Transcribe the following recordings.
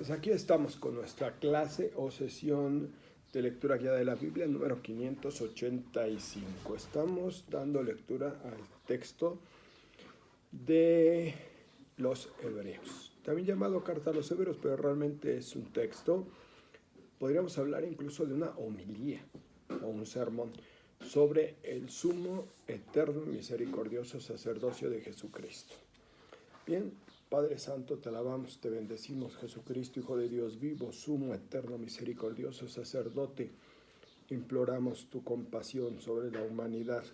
Pues aquí estamos con nuestra clase o sesión de lectura guiada de la Biblia número 585. Estamos dando lectura al texto de los Hebreos, también llamado Carta a los Hebreos, pero realmente es un texto. Podríamos hablar incluso de una homilía o un sermón sobre el sumo, eterno, misericordioso sacerdocio de Jesucristo. Bien, Padre Santo, te alabamos, te bendecimos, Jesucristo, Hijo de Dios vivo, sumo, eterno, misericordioso sacerdote. Imploramos tu compasión sobre la humanidad.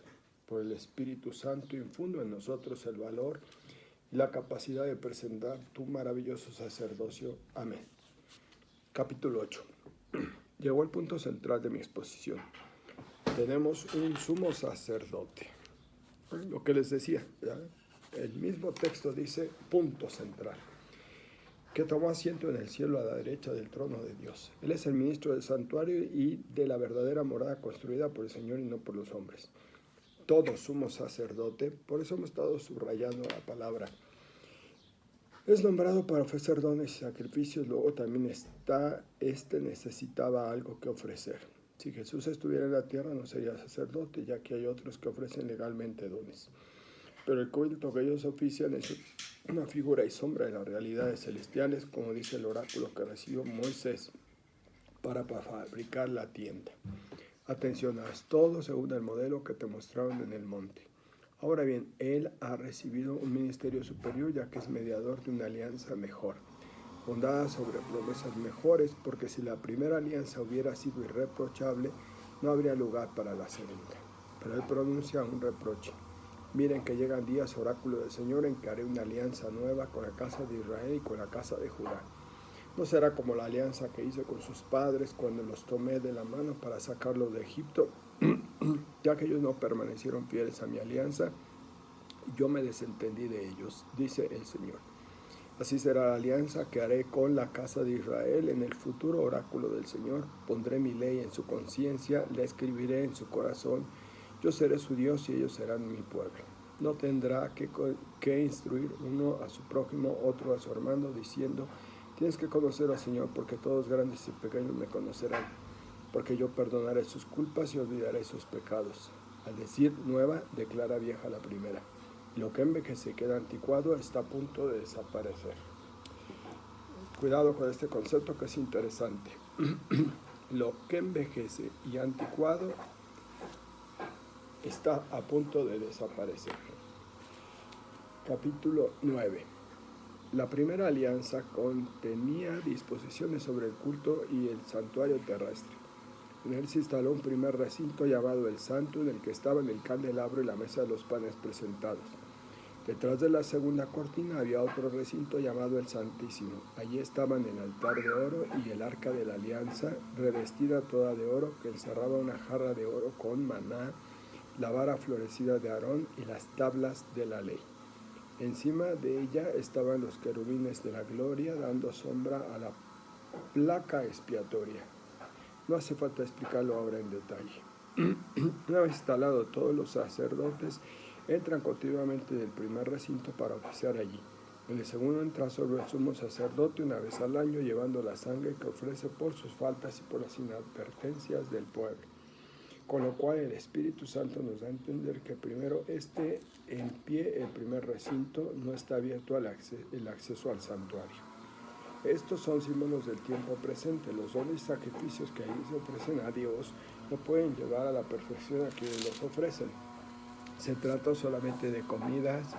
Por el Espíritu Santo, infundo en nosotros el valor y la capacidad de presentar tu maravilloso sacerdocio. Amén. Capítulo 8. Llegó el punto central de mi exposición. Tenemos un sumo sacerdote. Lo que les decía, ¿ya? El mismo texto dice, punto central, que tomó asiento en el cielo a la derecha del trono de Dios. Él es el ministro del santuario y de la verdadera morada construida por el Señor y no por los hombres. Todo sumo sacerdote, por eso hemos estado subrayando la palabra, es nombrado para ofrecer dones y sacrificios. Luego también necesitaba algo que ofrecer. Si Jesús estuviera en la tierra no sería sacerdote, ya que hay otros que ofrecen legalmente dones. Pero el culto que ellos ofician es una figura y sombra de las realidades celestiales, como dice el oráculo que recibió Moisés para fabricar la tienda. Atención, haz todo según el modelo que te mostraron en el monte. Ahora bien, él ha recibido un ministerio superior, ya que es mediador de una alianza mejor, fundada sobre promesas mejores, porque si la primera alianza hubiera sido irreprochable, no habría lugar para la segunda. Pero él pronuncia un reproche. Miren que llegan días, oráculo del Señor, en que haré una alianza nueva con la casa de Israel y con la casa de Judá. No será como la alianza que hice con sus padres cuando los tomé de la mano para sacarlos de Egipto, ya que ellos no permanecieron fieles a mi alianza, yo me desentendí de ellos, dice el Señor. Así será la alianza que haré con la casa de Israel en el futuro, oráculo del Señor. Pondré mi ley en su conciencia, la escribiré en su corazón. Yo seré su Dios y ellos serán mi pueblo. No tendrá que instruir uno a su prójimo, otro a su hermano, diciendo, tienes que conocer al Señor, porque todos grandes y pequeños me conocerán, porque yo perdonaré sus culpas y olvidaré sus pecados. Al decir nueva, declara vieja la primera. Lo que envejece y queda anticuado está a punto de desaparecer. Cuidado con este concepto que es interesante. Lo que envejece y anticuado está a punto de desaparecer. Capítulo 9. La primera alianza contenía disposiciones sobre el culto y el santuario terrestre. En él se instaló un primer recinto llamado el Santo, en el que estaban el candelabro y la mesa de los panes presentados. Detrás de la segunda cortina había otro recinto llamado el Santísimo. Allí estaban el altar de oro y el arca de la alianza, revestida toda de oro, que encerraba una jarra de oro con maná, la vara florecida de Aarón y las tablas de la ley. Encima de ella estaban los querubines de la gloria, dando sombra a la placa expiatoria. No hace falta explicarlo ahora en detalle. Una vez instalado, todos los sacerdotes entran continuamente del primer recinto para oficiar allí. En el segundo entra solo el sumo sacerdote una vez al año, llevando la sangre que ofrece por sus faltas y por las inadvertencias del pueblo. Con lo cual el Espíritu Santo nos da a entender que primero esté en pie el primer recinto, no está abierto el acceso al santuario. Estos son símbolos del tiempo presente. Los dones y sacrificios que ahí se ofrecen a Dios no pueden llevar a la perfección a quienes los ofrecen. Se trata solamente de comidas,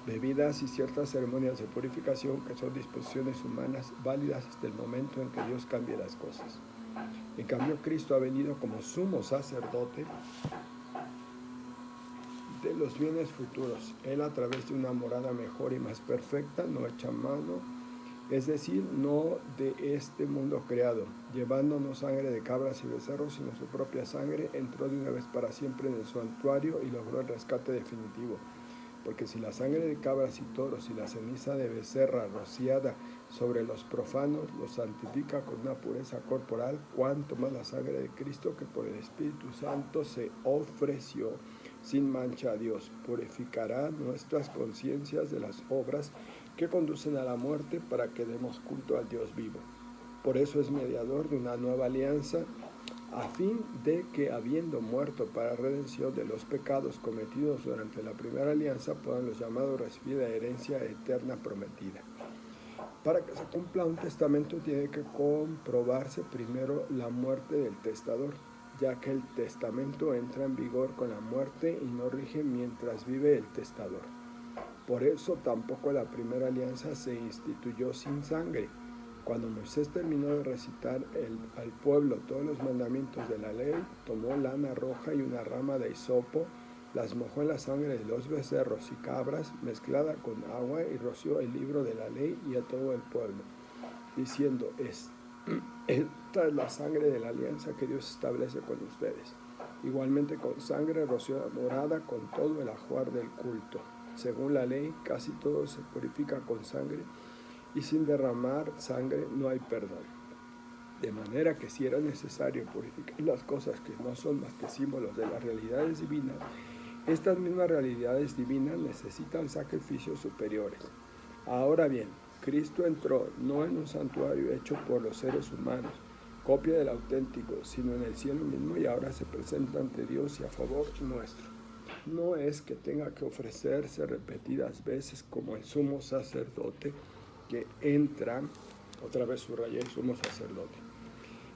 bebidas y ciertas ceremonias de purificación que son disposiciones humanas válidas hasta el momento en que Dios cambie las cosas. En cambio, Cristo ha venido como sumo sacerdote de los bienes futuros. Él, a través de una morada mejor y más perfecta, no hecha mano, es decir, no de este mundo creado, llevando no sangre de cabras y becerros, sino su propia sangre, entró de una vez para siempre en el santuario y logró el rescate definitivo. Porque si la sangre de cabras y toros y la ceniza de becerra rociada sobre los profanos los santifica con una pureza corporal, cuánto más la sangre de Cristo, que por el Espíritu Santo se ofreció sin mancha a Dios, purificará nuestras conciencias de las obras que conducen a la muerte para que demos culto al Dios vivo. Por eso es mediador de una nueva alianza, a fin de que, habiendo muerto para redención de los pecados cometidos durante la primera alianza, puedan los llamados recibir la herencia eterna prometida. Para que se cumpla un testamento tiene que comprobarse primero la muerte del testador, ya que el testamento entra en vigor con la muerte y no rige mientras vive el testador. Por eso tampoco la primera alianza se instituyó sin sangre. Cuando Moisés terminó de recitar al pueblo todos los mandamientos de la ley, tomó lana roja y una rama de hisopo, las mojó en la sangre de los becerros y cabras, mezclada con agua, y roció el libro de la ley y a todo el pueblo, diciendo: esta es la sangre de la alianza que Dios establece con ustedes. Igualmente con sangre roció morada con todo el ajuar del culto. Según la ley, casi todo se purifica con sangre, y sin derramar sangre no hay perdón. De manera que si era necesario purificar las cosas que no son más que símbolos de las realidades divinas, estas mismas realidades divinas necesitan sacrificios superiores. Ahora bien, Cristo entró no en un santuario hecho por los seres humanos, copia del auténtico, sino en el cielo mismo, y ahora se presenta ante Dios y a favor nuestro. No es que tenga que ofrecerse repetidas veces como el sumo sacerdote que entra, otra vez subrayé el sumo sacerdote,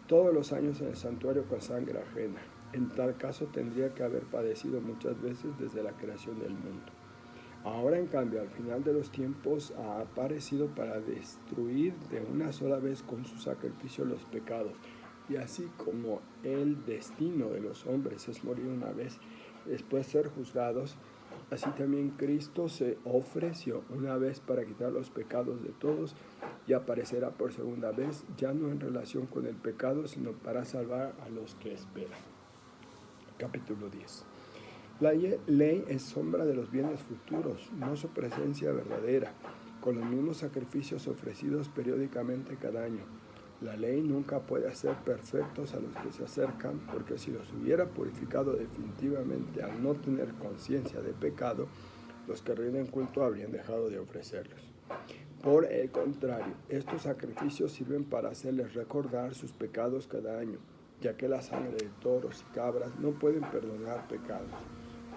todos los años en el santuario con sangre ajena. En tal caso tendría que haber padecido muchas veces desde la creación del mundo. Ahora, en cambio, al final de los tiempos ha aparecido para destruir de una sola vez con su sacrificio los pecados. Y así como el destino de los hombres es morir una vez, después ser juzgados, así también Cristo se ofreció una vez para quitar los pecados de todos, y aparecerá por segunda vez, ya no en relación con el pecado, sino para salvar a los que esperan. Capítulo 10. La ley es sombra de los bienes futuros, no su presencia verdadera, con los mismos sacrificios ofrecidos periódicamente cada año. La ley nunca puede hacer perfectos a los que se acercan, porque si los hubiera purificado definitivamente al no tener conciencia de pecado, los que rinden culto habrían dejado de ofrecerlos. Por el contrario, estos sacrificios sirven para hacerles recordar sus pecados cada año, ya que la sangre de toros y cabras no pueden perdonar pecados.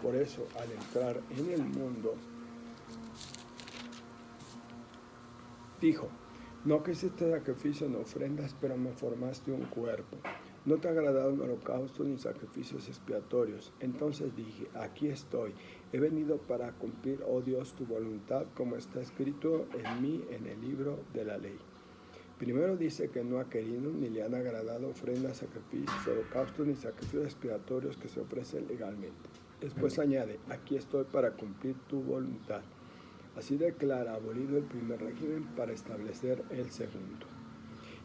Por eso, al entrar en el mundo, dijo: no quisiste sacrificio ni ofrendas, pero me formaste un cuerpo. No te agradaron holocaustos ni sacrificios expiatorios. Entonces dije: aquí estoy. He venido para cumplir, oh Dios, tu voluntad, como está escrito en mí en el libro de la ley. Primero dice que no ha querido ni le han agradado ofrendas, sacrificios, holocaustos ni sacrificios expiatorios que se ofrecen legalmente. Después añade: aquí estoy para cumplir tu voluntad. Así declara abolido el primer régimen para establecer el segundo.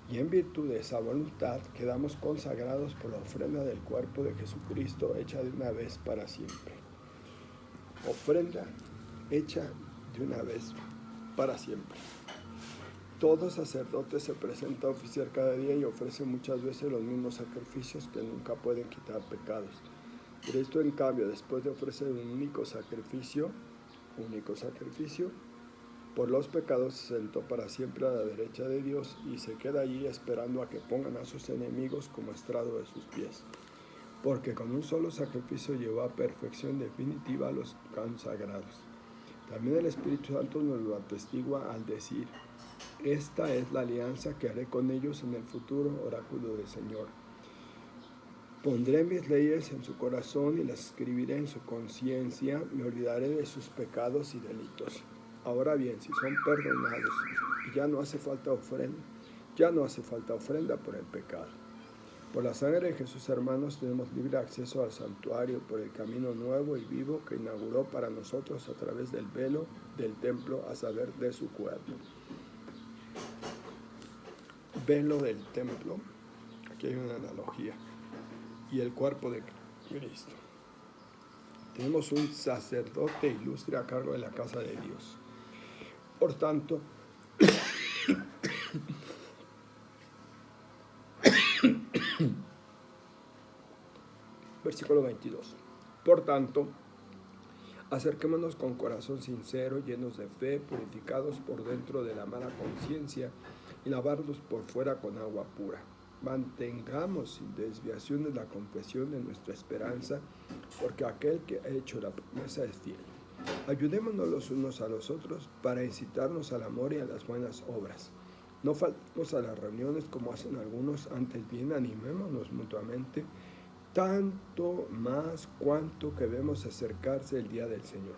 Y en virtud de esa voluntad quedamos consagrados por la ofrenda del cuerpo de Jesucristo, hecha de una vez para siempre. Ofrenda hecha de una vez para siempre. Todo sacerdote se presenta a oficiar cada día y ofrece muchas veces los mismos sacrificios que nunca pueden quitar pecados. Cristo, en cambio, después de ofrecer un único sacrificio por los pecados, se sentó para siempre a la derecha de Dios y se queda allí esperando a que pongan a sus enemigos como estrado de sus pies. Porque con un solo sacrificio llevó a perfección definitiva a los consagrados. También el Espíritu Santo nos lo atestigua al decir: esta es la alianza que haré con ellos en el futuro, oráculo del Señor. Pondré mis leyes en su corazón y las escribiré en su conciencia, me olvidaré de sus pecados y delitos. Ahora bien, si son perdonados, ya no hace falta ofrenda por el pecado. Por la sangre de Jesús, hermanos, tenemos libre acceso al santuario por el camino nuevo y vivo que inauguró para nosotros a través del velo del templo, a saber, de su cuerpo. Velo del templo, aquí hay una analogía, y el cuerpo de Cristo. Tenemos un sacerdote ilustre a cargo de la casa de Dios. Por tanto, versículo 22. Por tanto, Acerquémonos con corazón sincero, llenos de fe, purificados por dentro de la mala conciencia y lavados por fuera con agua pura. Mantengamos sin desviaciones la confesión de nuestra esperanza, porque aquel que ha hecho la promesa es fiel. Ayudémonos los unos a los otros para incitarnos al amor y a las buenas obras. No faltemos a las reuniones como hacen algunos, antes bien animémonos mutuamente, tanto más cuanto que vemos acercarse el día del Señor.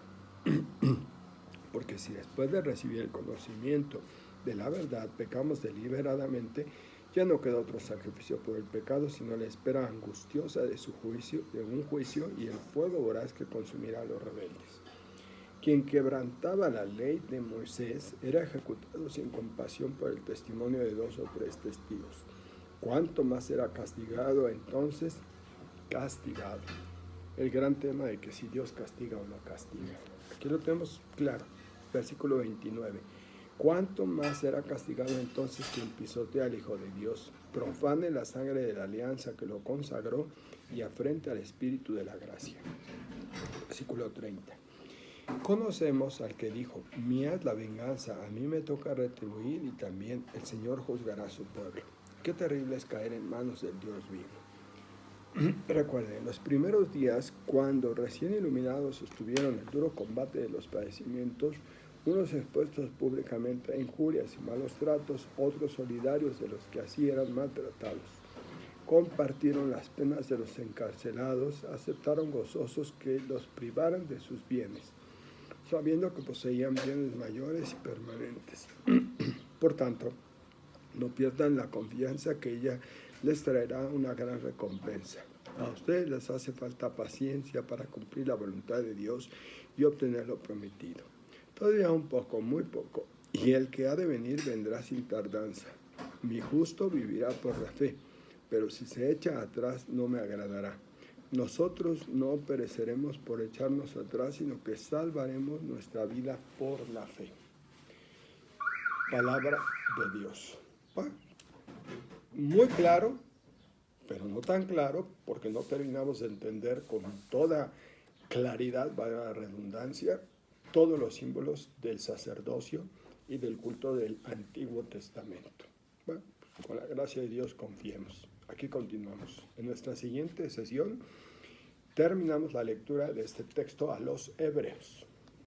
Porque si después de recibir el conocimiento de la verdad pecamos deliberadamente, ya no queda otro sacrificio por el pecado, sino la espera angustiosa de un juicio y el fuego voraz que consumirá a los rebeldes. Quien quebrantaba la ley de Moisés era ejecutado sin compasión por el testimonio de 2 o 3 testigos. ¿Cuánto más será castigado entonces? Castigado. El gran tema de que si Dios castiga o no castiga. Aquí lo tenemos claro. Versículo 29. ¿Cuánto más será castigado entonces quien pisotea al Hijo de Dios, profane la sangre de la alianza que lo consagró y afrente al Espíritu de la gracia? Versículo 30. Conocemos al que dijo, mía es la venganza, a mí me toca retribuir y también el Señor juzgará a su pueblo. Qué terrible es caer en manos del Dios vivo. Recuerden, los primeros días, cuando recién iluminados estuvieron el duro combate de los padecimientos, unos expuestos públicamente a injurias y malos tratos, otros solidarios de los que así eran maltratados. Compartieron las penas de los encarcelados, aceptaron gozosos que los privaran de sus bienes, sabiendo que poseían bienes mayores y permanentes. Por tanto, no pierdan la confianza que ella les traerá una gran recompensa. A ustedes les hace falta paciencia para cumplir la voluntad de Dios y obtener lo prometido. Todavía un poco, muy poco, y el que ha de venir vendrá sin tardanza. Mi justo vivirá por la fe, pero si se echa atrás no me agradará. Nosotros no pereceremos por echarnos atrás, sino que salvaremos nuestra vida por la fe. Palabra de Dios. Bueno, muy claro, pero no tan claro, porque no terminamos de entender con toda claridad, valga la redundancia, todos los símbolos del sacerdocio y del culto del Antiguo Testamento. Bueno, con la gracia de Dios confiemos. Aquí continuamos. En nuestra siguiente sesión terminamos la lectura de este texto a los Hebreos.